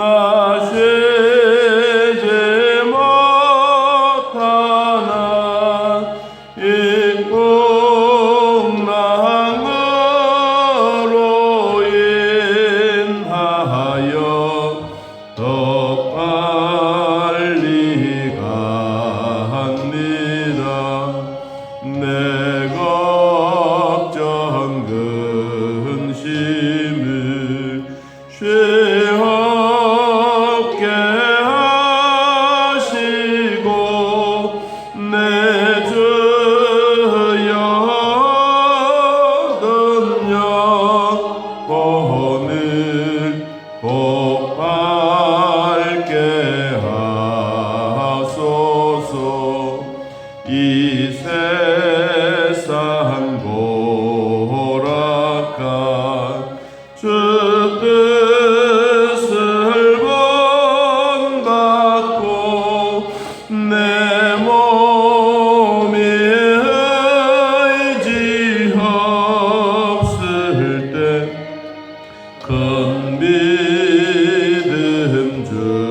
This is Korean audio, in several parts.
나 쉬지 못하나 이 풍랑으로 인하여 더 빨리 갑니다. 내 걱정 근심을 쉬없게 하시고 내 주여 얻은 영혼을 복 받게 하소서. 이 세상 고락한 주 뜻을 본받고 내 몸이 의지 없을 때 큰 믿음 주소서.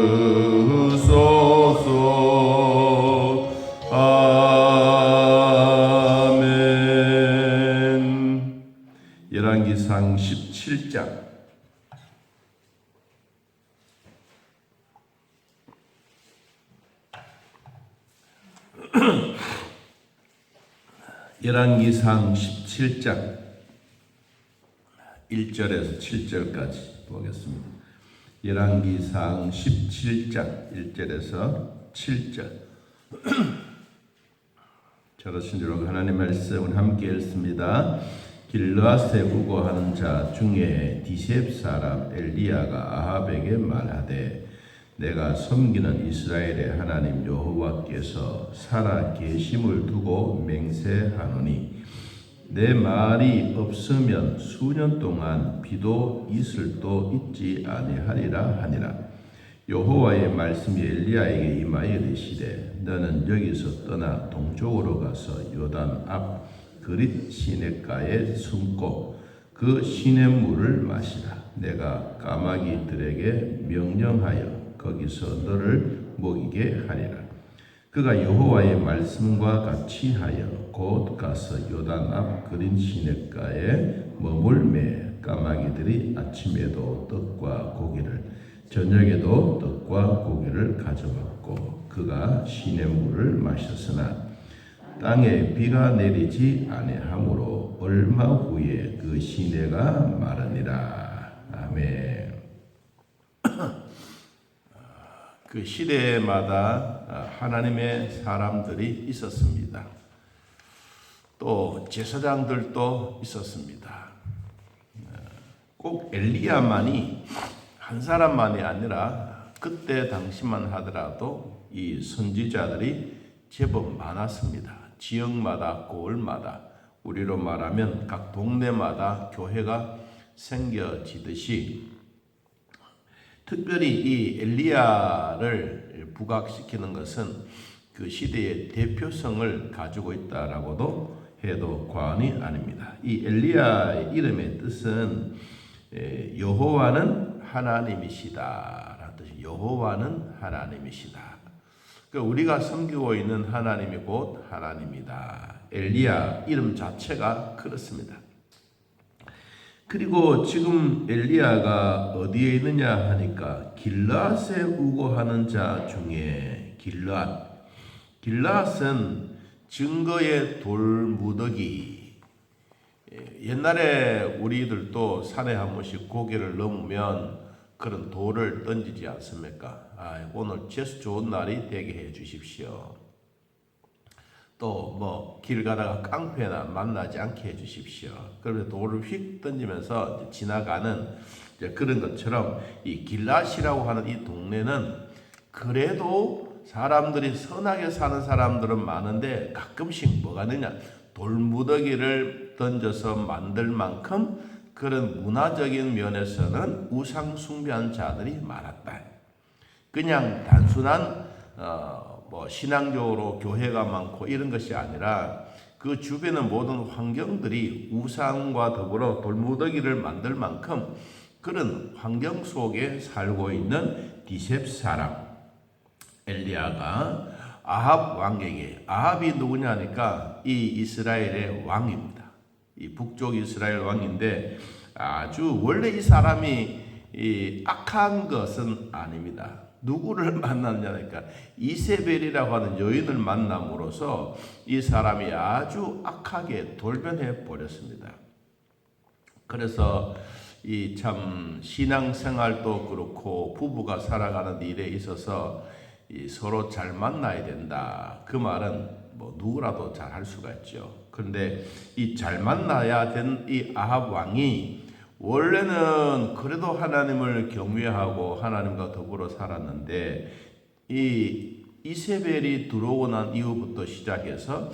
아멘. 열왕기상 17장. 열왕기상 17장 1절에서 7절까지 보겠습니다. 열왕기상 17장 1절에서 7절. 저러신대로 하나님의 말씀을 함께 읽습니다. 길르앗에 우거하는 자 중에 디셉 사람 엘리야가 아합에게 말하되 내가 섬기는 이스라엘의 하나님 여호와께서 살아 계심을 두고 맹세하노니 내 말이 없으면 수년 동안 비도 이슬도 있지 아니하리라 하니라. 여호와의 말씀이 엘리야에게 임하여 이르시되 너는 여기서 떠나 동쪽으로 가서 요단 앞 그릿 시냇가에 숨고 그 시냇물을 마시라. 내가 까마귀들에게 명령하여 거기서 너를 먹이게 하리라. 그가 여호와의 말씀과 같이 하여 곧 가서 요단 앞 그린 시냇가에 머물매 까마귀들이 아침에도 떡과 고기를 저녁에도 떡과 고기를 가져왔고 그가 시냇물을 마셨으나 땅에 비가 내리지 아니하므로 얼마 후에 그 시내가 마르니라. 아멘. 그 시대마다 하나님의 사람들이 있었습니다. 또 제사장들도 있었습니다. 꼭 엘리야만이 한 사람만이 아니라 그때 당시만 하더라도 이 선지자들이 제법 많았습니다. 지역마다 고을마다 우리로 말하면 각 동네마다 교회가 생겨지듯이 특별히 이 엘리야를 부각시키는 것은 그 시대의 대표성을 가지고 있다라고도 해도 과언이 아닙니다. 이 엘리야의 이름의 뜻은 여호와는 하나님이시다라는 뜻이 여호와는 하나님이시다. 그러니까 우리가 섬기고 있는 하나님이 곧 하나님이다. 엘리야 이름 자체가 그렇습니다. 그리고 지금 엘리야가 어디에 있느냐 하니까 길르앗에 우거하는 자 중에 길르앗은 증거의 돌무더기. 옛날에 우리들도 산에 한 번씩 고개를 넘으면 그런 돌을 던지지 않습니까? 오늘 재수 좋은 날이 되게 해 주십시오. 또 뭐 길 가다가 깡패나 만나지 않게 해 주십시오. 그러면서 돌을 휙 던지면서 지나가는 그런 것처럼 이 길르앗이라고 하는 이 동네는 그래도 사람들이 선하게 사는 사람들은 많은데 가끔씩 뭐가 있느냐 돌무더기를 던져서 만들 만큼 그런 문화적인 면에서는 우상 숭배한 자들이 많았다. 그냥 단순한 뭐 신앙적으로 교회가 많고 이런 것이 아니라 그 주변의 모든 환경들이 우상과 더불어 돌무더기를 만들 만큼 그런 환경 속에 살고 있는 디셉 사람 엘리야가 아합 왕에게, 아합이 누구냐니까 이 이스라엘의 왕입니다. 이 북쪽 이스라엘 왕인데 아주 원래 이 사람이 악한 것은 아닙니다. 누구를 만났냐니까 이세벨이라고 하는 여인을 만남으로써 이 사람이 아주 악하게 돌변해 버렸습니다. 그래서 이 참 신앙생활도 그렇고 부부가 살아가는 일에 있어서 서로 잘 만나야 된다. 그 말은 뭐 누구라도 잘 할 수가 있죠. 그런데 이 잘 만나야 된 이 아합 왕이 원래는 그래도 하나님을 경외하고 하나님과 더불어 살았는데 이 이세벨이 들어오고 난 이후부터 시작해서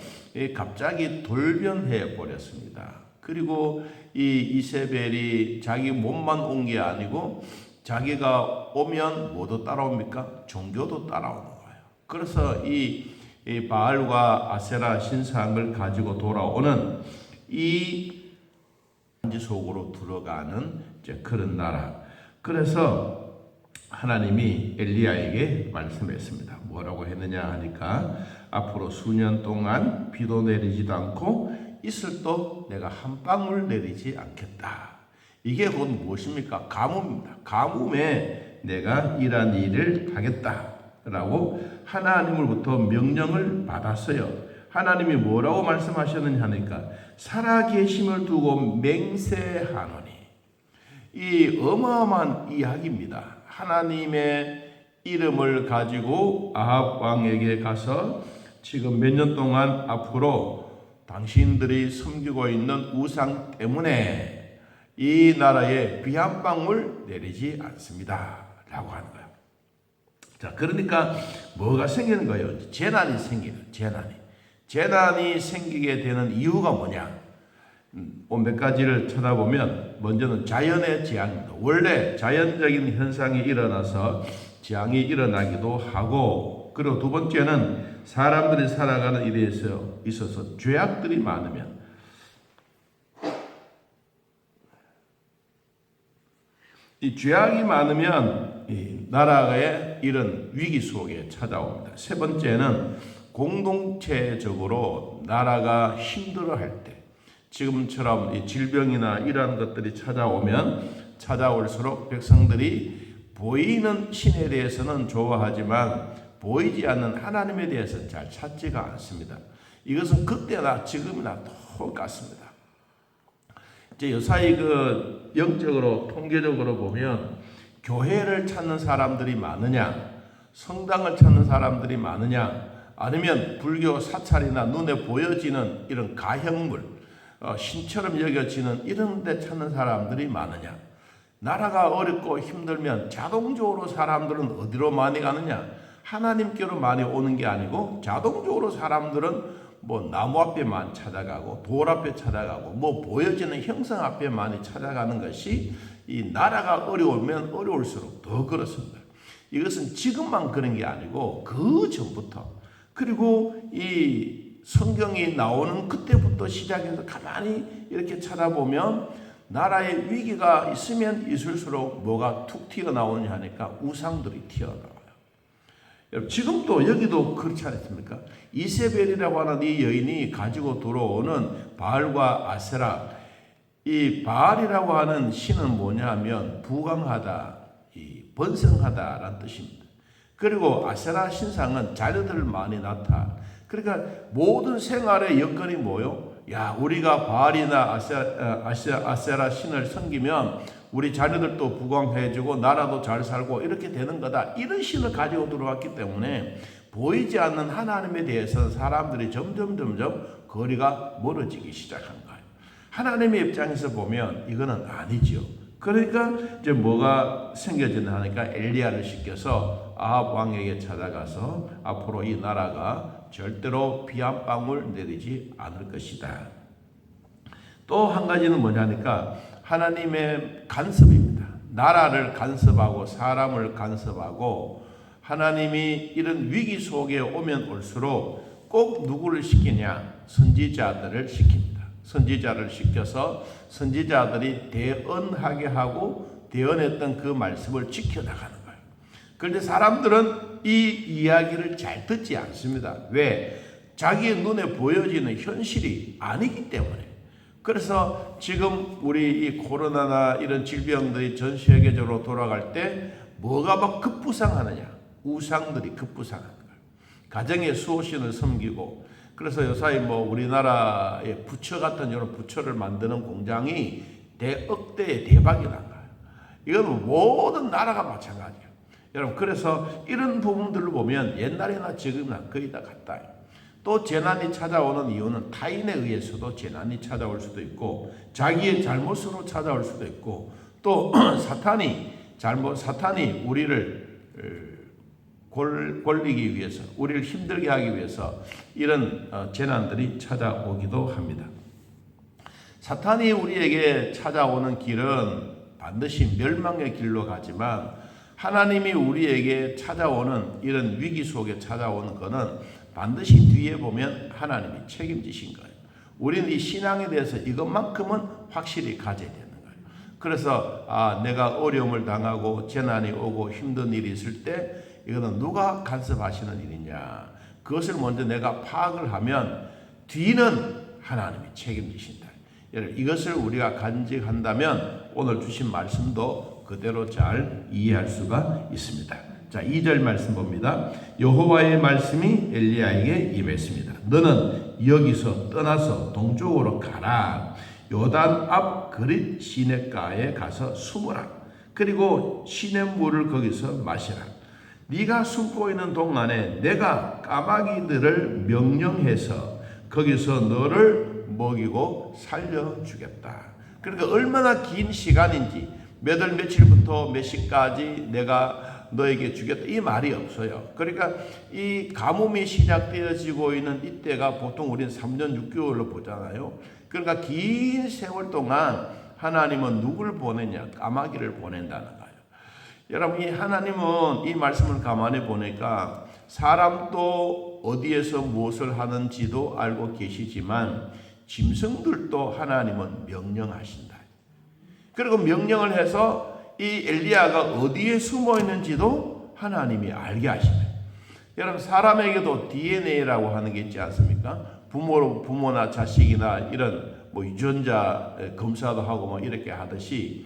갑자기 돌변해 버렸습니다. 그리고 이 이세벨이 자기 몸만 온 게 아니고 자기가 오면 뭐도 따라옵니까? 종교도 따라오는 거예요. 그래서 이 바알과 아세라 신상을 가지고 돌아오는 이 속으로 들어가는 그런 나라. 그래서 하나님이 엘리야에게 말씀했습니다. 뭐라고 했느냐 하니까 앞으로 수년 동안 비도 내리지도 않고 이슬도 내가 한 방울 내리지 않겠다. 이게 곧 무엇입니까? 가뭄입니다. 가뭄에 내가 이러한 일을 하겠다라고 하나님으로부터 명령을 받았어요. 하나님이 뭐라고 말씀하셨느냐 하니까 살아계심을 두고 맹세하노니. 이 어마어마한 이야기입니다. 하나님의 이름을 가지고 아합 왕에게 가서 지금 몇 년 동안 앞으로 당신들이 섬기고 있는 우상 때문에 이 나라에 비 한 방울 내리지 않습니다 라고 하는 거예요. 자, 그러니까 뭐가 생기는 거예요? 재난이 생기는, 재난이 생기게 되는 이유가 뭐냐? 몇 가지를 쳐다보면 먼저는 자연의 재앙입니다. 원래 자연적인 현상이 일어나서 재앙이 일어나기도 하고, 그리고 두 번째는 사람들이 살아가는 일에 있어서 죄악들이 많으면, 이 죄악이 많으면 이 나라의 이런 위기 속에 찾아옵니다. 세 번째는 공동체적으로 나라가 힘들어할 때, 지금처럼 이 질병이나 이러한 것들이 찾아올수록 백성들이 보이는 신에 대해서는 좋아하지만 보이지 않는 하나님에 대해서는 잘 찾지가 않습니다. 이것은 그때나 지금이나 똑같습니다. 이제 요사이 그 영적으로 통계적으로 보면 교회를 찾는 사람들이 많으냐, 성당을 찾는 사람들이 많으냐, 아니면 불교 사찰이나 눈에 보여지는 이런 가형물, 신처럼 여겨지는 이런 데 찾는 사람들이 많으냐. 나라가 어렵고 힘들면 자동적으로 사람들은 어디로 많이 가느냐? 하나님께로 많이 오는 게 아니고 자동적으로 사람들은 뭐 나무 앞에만 찾아가고 돌 앞에 찾아가고 뭐 보여지는 형상 앞에 많이 찾아가는 것이 이 나라가 어려우면 어려울수록 더 그렇습니다. 이것은 지금만 그런 게 아니고 그 전부터, 그리고 이 성경이 나오는 그때부터 시작해서 가만히 이렇게 찾아보면 나라에 위기가 있으면 있을수록 뭐가 툭 튀어나오느냐 하니까 우상들이 튀어나와요. 여러분, 지금도 여기도 그렇지 않습니까? 이세벨이라고 하는 이 여인이 가지고 들어오는 바알과 아세라, 이 바알이라고 하는 신은 뭐냐 하면 부강하다, 번성하다라는 뜻입니다. 그리고 아세라 신상은 자녀들을 많이 낳다. 그러니까 모든 생활의 여건이 뭐요? 야, 우리가 바알이나 아세라 신을 섬기면 우리 자녀들도 부강해지고 나라도 잘 살고 이렇게 되는 거다. 이런 신을 가지고 들어왔기 때문에 보이지 않는 하나님에 대해서는 사람들이 점점 거리가 멀어지기 시작한 거예요. 하나님의 입장에서 보면 이거는 아니죠. 그러니까 이제 뭐가 생겨진다 하니까 엘리야를 시켜서 아합 왕에게 찾아가서 앞으로 이 나라가 절대로 비 한 방울 내리지 않을 것이다. 또 한 가지는 뭐냐니까 하나님의 간섭입니다. 나라를 간섭하고 사람을 간섭하고, 하나님이 이런 위기 속에 오면 올수록 꼭 누구를 시키냐? 선지자들을 시킵니다. 선지자를 시켜서 선지자들이 대언하게 하고 대언했던 그 말씀을 지켜나가는 거예요. 그런데 사람들은 이 이야기를 잘 듣지 않습니다. 왜? 자기의 눈에 보여지는 현실이 아니기 때문에. 그래서 지금 우리 이 코로나나 이런 질병들이 전 세계적으로 돌아갈 때 뭐가 막 급부상하느냐? 우상들이 급부상하는 거예요. 가정의 수호신을 섬기고, 그래서 요사이 우리나라의 부처 같은 이런 부처를 만드는 공장이 억대의 대박이 난 거예요. 이건 모든 나라가 마찬가지예요. 여러분, 그래서 이런 부분들을 보면 옛날이나 지금이나 거의 다 같다. 또 재난이 찾아오는 이유는 타인에 의해서도 재난이 찾아올 수도 있고, 자기의 잘못으로 찾아올 수도 있고, 또 사탄이 우리를 골리기 위해서, 우리를 힘들게 하기 위해서 이런 재난들이 찾아오기도 합니다. 사탄이 우리에게 찾아오는 길은 반드시 멸망의 길로 가지만, 하나님이 우리에게 찾아오는 이런 위기 속에 찾아오는 것은 반드시 뒤에 보면 하나님이 책임지신 거예요. 우리는 이 신앙에 대해서 이것만큼은 확실히 가져야 되는 거예요. 그래서 내가 어려움을 당하고 재난이 오고 힘든 일이 있을 때 이거는 누가 간섭하시는 일이냐, 그것을 먼저 내가 파악을 하면 뒤는 하나님이 책임지신다. 여러분, 이것을 우리가 간직한다면 오늘 주신 말씀도 그대로 잘 이해할 수가 있습니다. 자, 2절 말씀 봅니다. 여호와의 말씀이 엘리야에게 임했습니다. 너는 여기서 떠나서 동쪽으로 가라. 요단 앞 그릿 시냇가에 가서 숨으라. 그리고 시냇물을 거기서 마시라. 네가 숨고 있는 동안에 내가 까마귀들을 명령해서 거기서 너를 먹이고 살려주겠다. 그러니까 얼마나 긴 시간인지, 몇 월 며칠부터 몇 시까지 내가 너에게 주겠다, 이 말이 없어요. 그러니까 이 가뭄이 시작되어지고 있는 이때가 보통 우리는 3년 6개월로 보잖아요. 그러니까 긴 세월 동안 하나님은 누굴 보내냐? 까마귀를 보낸다는 거예요. 여러분, 이 하나님은 이 말씀을 가만히 보니까 사람도 어디에서 무엇을 하는지도 알고 계시지만 짐승들도 하나님은 명령하신다. 그리고 명령을 해서 이 엘리야가 어디에 숨어 있는지도 하나님이 알게 하시네. 여러분, 사람에게도 DNA라고 하는 게 있지 않습니까? 부모나 자식이나 이런 유전자 검사도 하고 이렇게 하듯이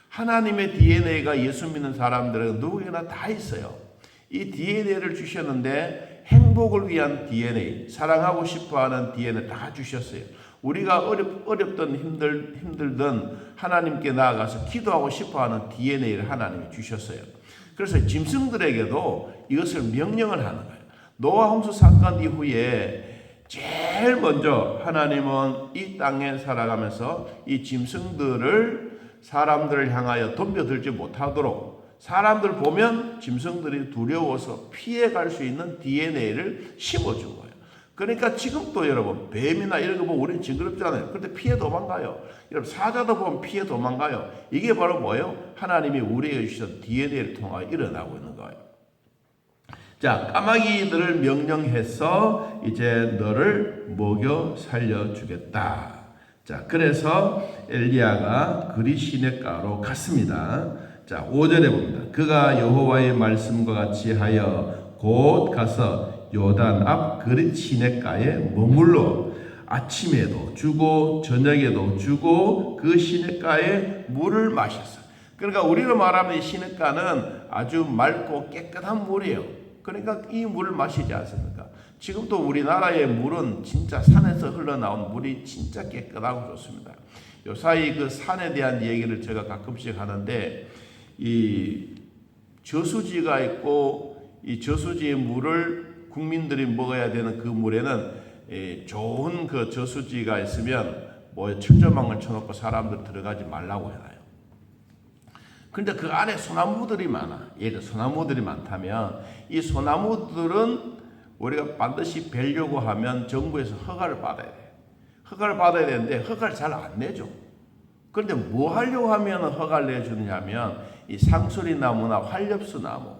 하나님의 DNA가 예수 믿는 사람들은 누구에게나 다 있어요. 이 DNA를 주셨는데 행복을 위한 DNA, 사랑하고 싶어하는 DNA 다 주셨어요. 우리가 어렵든 힘들든 하나님께 나아가서 기도하고 싶어하는 DNA를 하나님이 주셨어요. 그래서 짐승들에게도 이것을 명령을 하는 거예요. 노아 홍수 사건 이후에 제일 먼저 하나님은 이 땅에 살아가면서 이 짐승들을 사람들을 향하여 덤벼들지 못하도록, 사람들 보면 짐승들이 두려워서 피해갈 수 있는 DNA를 심어준 거예요. 그러니까 지금도 여러분, 뱀이나 이런 거 보면 우리는 징그럽잖아요. 그런데 피해 도망가요. 여러분, 사자도 보면 피해 도망가요. 이게 바로 뭐예요? 하나님이 우리에게 주신 DNA를 통하여 일어나고 있는 거예요. 자, 까마귀들을 명령해서 이제 너를 먹여 살려주겠다. 자, 그래서 엘리야가 그릿 시냇가로 갔습니다. 자, 5절에 봅니다. 그가 여호와의 말씀과 같이 하여 곧 가서 요단 앞 그릿 시냇가에 머물러 아침에도 주고 저녁에도 주고 그 시냇가에 물을 마셨어. 그러니까 우리로 말하면 이 시냇가는 아주 맑고 깨끗한 물이에요. 그러니까 이 물을 마시지 않습니까? 지금도 우리나라의 물은 진짜 산에서 흘러나온 물이 진짜 깨끗하고 좋습니다. 요사이 그 산에 대한 얘기를 제가 가끔씩 하는데, 이 저수지가 있고 이 저수지의 물을 국민들이 먹어야 되는 그 물에는 좋은 그 저수지가 있으면 철조망을 쳐놓고 사람들 들어가지 말라고 해놔요. 근데 그 안에 소나무들이 많아. 예를 들어 소나무들이 많다면 이 소나무들은 우리가 반드시 벨려고 하면 정부에서 허가를 받아야 돼. 허가를 받아야 되는데 허가를 잘 안 내줘. 그런데 뭐 하려고 하면 허가를 내주느냐면 이 상수리 나무나 활엽수 나무,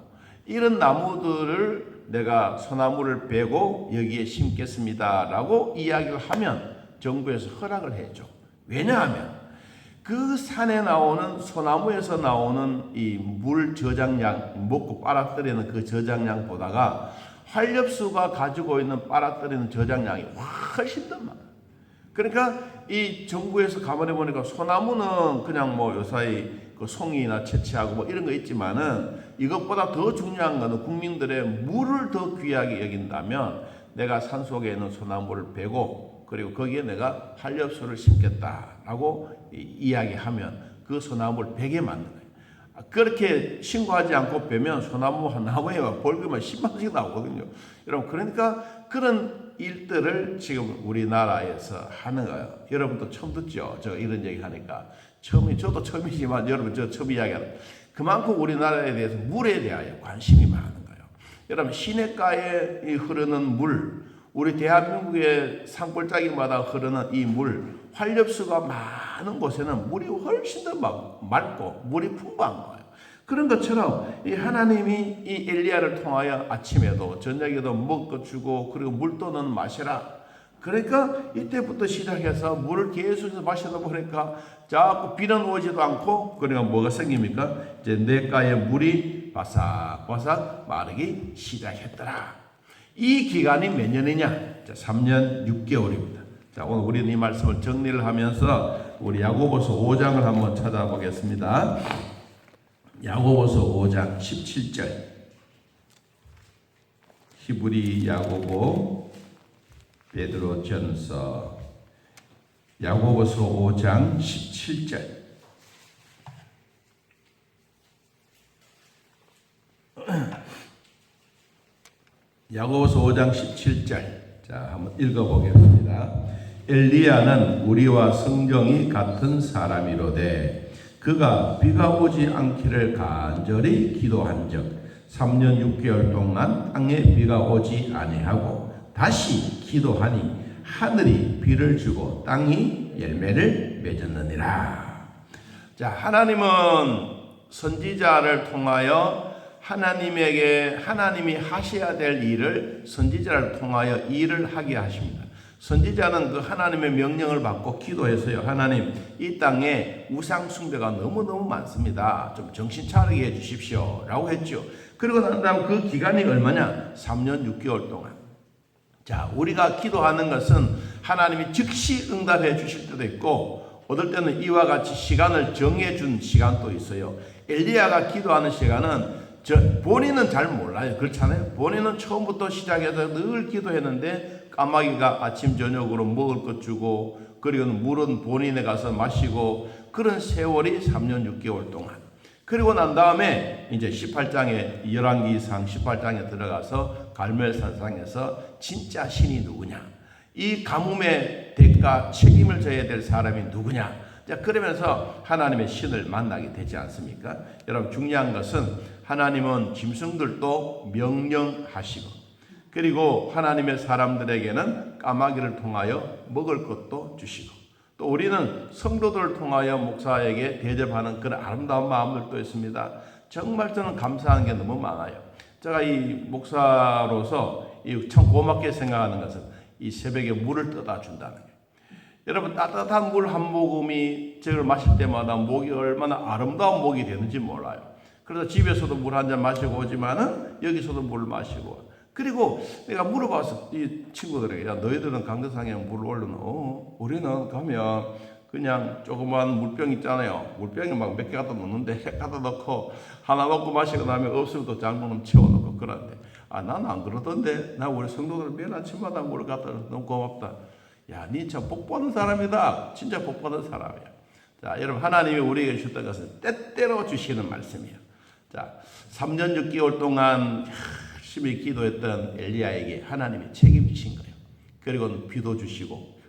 이런 나무들을 내가 소나무를 베고 여기에 심겠습니다라고 이야기를 하면 정부에서 허락을 해줘. 왜냐하면 그 그 산에 나오는 소나무에서 나오는 이 물 저장량, 먹고 빨아들이는 그 저장량보다가 활엽수가 가지고 있는 빨아들이는 저장량이 훨씬 더 많아. 그러니까 이 정부에서 가만히 보니까 소나무는 그냥 뭐 요사이 그 송이나 채취하고 뭐 이런 거 있지만은 이것보다 더 중요한 거는 국민들의 물을 더 귀하게 여긴다면 내가 산속에 있는 소나무를 베고 그리고 거기에 내가 활엽수를 심겠다라고 이야기하면 그 소나무를 베게 만든 거예요. 그렇게 신고하지 않고 베면 소나무 한 나무에 벌금이 10만 원씩 나오거든요. 여러분 그러니까 그런 일들을 지금 우리나라에서 하는 거예요. 여러분도 처음 듣죠? 저 이런 얘기 하니까 저도 처음이지만 여러분 저 처음 이야기하는 그만큼 우리나라에 대해서 물에 대하여 관심이 많은 거예요. 여러분 시냇가에 흐르는 물, 우리 대한민국의 산골짜기마다 흐르는 이 물, 활엽수가 많은 곳에는 물이 훨씬 더 맑고 물이 풍부한 거예요. 그런 것처럼 이 하나님이 이 엘리야를 통하여 아침에도 저녁에도 먹고 주고 그리고 물도는 마시라. 그러니까 이때부터 시작해서 물을 계속해서 마시다 보니까 자꾸 비는 오지도 않고 그러니까 뭐가 생깁니까? 이제 냇가에 물이 바삭바삭 마르기 시작했더라. 이 기간이 몇 년이냐? 자, 3년 6개월입니다. 자, 오늘 우리는 이 말씀을 정리를 하면서 우리 야고보서 5장을 한번 찾아보겠습니다. 야고보서 5장 17절. 히브리 야고보 베드로 전서 야고보서 5장 17절. 야고보서 5장 17절. 자, 한번 읽어보겠습니다. 엘리야는 우리와 성경이 같은 사람이로되 그가 비가 오지 않기를 간절히 기도한 적 3년 6개월 동안 땅에 비가 오지 아니하고 다시 기도하니 하늘이 비를 주고 땅이 열매를 맺었느니라. 자, 하나님은 선지자를 통하여 하나님이 하셔야 될 일을 선지자를 통하여 일을 하게 하십니다. 선지자는 그 하나님의 명령을 받고 기도해서요. 하나님, 이 땅에 우상 숭배가 너무너무 많습니다. 좀 정신 차리게 해 주십시오. 라고 했죠. 그리고 난 다음 그 기간이 얼마냐? 3년 6개월 동안. 자, 우리가 기도하는 것은 하나님이 즉시 응답해 주실 때도 있고 어떨 때는 이와 같이 시간을 정해 준 시간도 있어요. 엘리야가 기도하는 시간은 본인은 잘 몰라요. 그렇잖아요. 본인은 처음부터 시작해서 늘 기도했는데 까마귀가 아침 저녁으로 먹을 것 주고 그리고 물은 본인에 가서 마시고 그런 세월이 3년 6개월 동안. 그리고 난 다음에 이제 18장에 열왕기상 18장에 들어가서 갈멜산상에서 진짜 신이 누구냐, 이 가뭄의 대가 책임을 져야 될 사람이 누구냐. 자, 그러면서 하나님의 신을 만나게 되지 않습니까? 여러분 중요한 것은 하나님은 짐승들도 명령하시고 그리고 하나님의 사람들에게는 까마귀를 통하여 먹을 것도 주시고 또 우리는 성도들을 통하여 목사에게 대접하는 그런 아름다운 마음들도 있습니다. 정말 저는 감사한 게 너무 많아요. 제가 이 목사로서 참 고맙게 생각하는 것은 이 새벽에 물을 떠다 준다는 거예요. 여러분 따뜻한 물 한 모금이 저걸 마실 때마다 목이 얼마나 아름다운 목이 되는지 몰라요. 그래서 집에서도 물 한 잔 마시고 오지만은 여기서도 물 마시고 그리고 내가 물어봤어 이 친구들에게 야 너희들은 강대상에 물 올려놓어? 우리는 가면 그냥 조그만 물병 있잖아요. 물병에 막 몇 개 갖다 놓는데 해 갖다 넣고 하나 먹고 마시고 나면 없으면 또 잘못하면 채워놓고 그러는데 나는 안 그러던데 나 우리 성도들 매일 아침마다 물 갖다 놔서 너무 고맙다. 야, 니 참 복받은 사람이다. 진짜 복받은 사람이야. 자, 여러분 하나님이 우리에게 주셨던 것은 때때로 주시는 말씀이에요. 자, 3년 6개월 동안 열심히 기도했던 엘리야에게 하나님이 책임지신 거예요. 그리고는 비도 주시고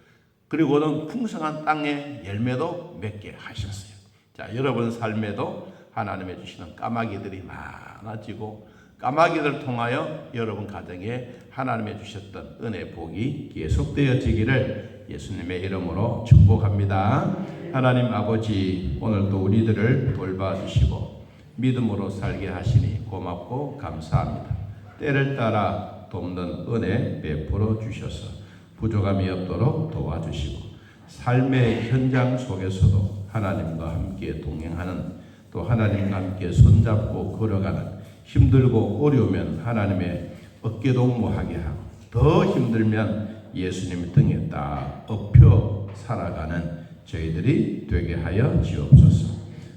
그리고는 풍성한 땅에 열매도 맺게 하셨어요. 자, 여러분 삶에도 하나님이 주시는 까마귀들이 많아지고 까마귀를 통하여 여러분 가정에 하나님이 주셨던 은혜 복이 계속되어지기를 예수님의 이름으로 축복합니다. 하나님 아버지 오늘도 우리들을 돌봐주시고 믿음으로 살게 하시니 고맙고 감사합니다. 때를 따라 돕는 은혜 베풀어 주셔서 부족함이 없도록 도와주시고 삶의 현장 속에서도 하나님과 함께 동행하는, 또 하나님과 함께 손잡고 걸어가는, 힘들고 어려우면 하나님의 어깨동무하게 하고, 더 힘들면 예수님 등에 딱 엎혀 살아가는 저희들이 되게 하여 주옵소서.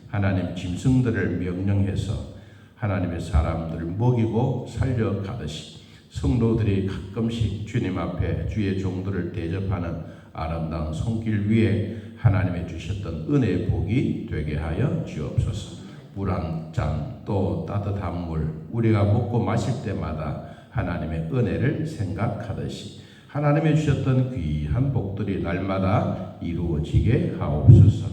하나님 짐승들을 명령해서 하나님의 사람들을 먹이고 살려가듯이 성도들이 가끔씩 주님 앞에 주의 종들을 대접하는 아름다운 손길 위에 하나님의 주셨던 은혜의 복이 되게 하여 주옵소서. 물 한 잔, 또 따뜻한 물, 우리가 먹고 마실 때마다 하나님의 은혜를 생각하듯이 하나님의 주셨던 귀한 복들이 날마다 이루어지게 하옵소서.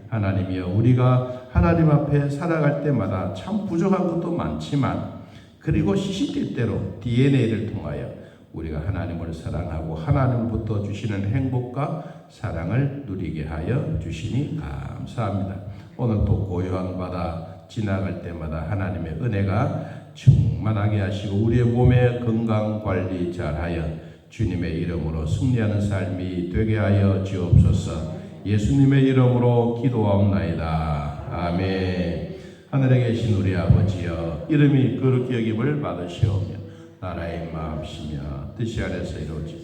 하나님이여, 우리가 하나님 앞에 살아갈 때마다 참 부족한 것도 많지만, 그리고 시시때때로 DNA를 통하여 우리가 하나님을 사랑하고 하나님부터 주시는 행복과 사랑을 누리게 하여 주시니 감사합니다. 오늘 또 고요한 바다 지나갈 때마다 하나님의 은혜가 충만하게 하시고 우리의 몸의 건강 관리 잘하여 주님의 이름으로 승리하는 삶이 되게 하여 주옵소서. 예수님의 이름으로 기도하옵나이다. 아멘. 하늘에 계신 우리 아버지여, 이름이 거룩히 여김을 받으시오며 나라의 마음이시며 뜻이 아래서 이루어지고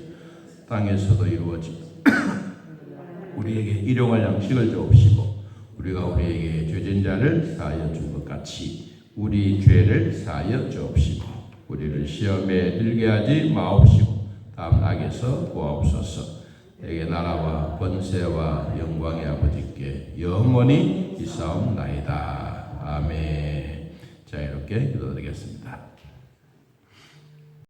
땅에서도 이루어지고 우리에게 일용할 양식을 주옵시고 우리가 우리에게 죄진 자를 사하여 준 것 같이 우리 죄를 사하여 주옵시고 우리를 시험에 들게 하지 마옵시고 다음 악에서 구하옵소서. 내게 나라와 권세와 영광의 아버지께 영원히 있사옵나이다. 아멘. 자, 이렇게 기도드리겠습니다.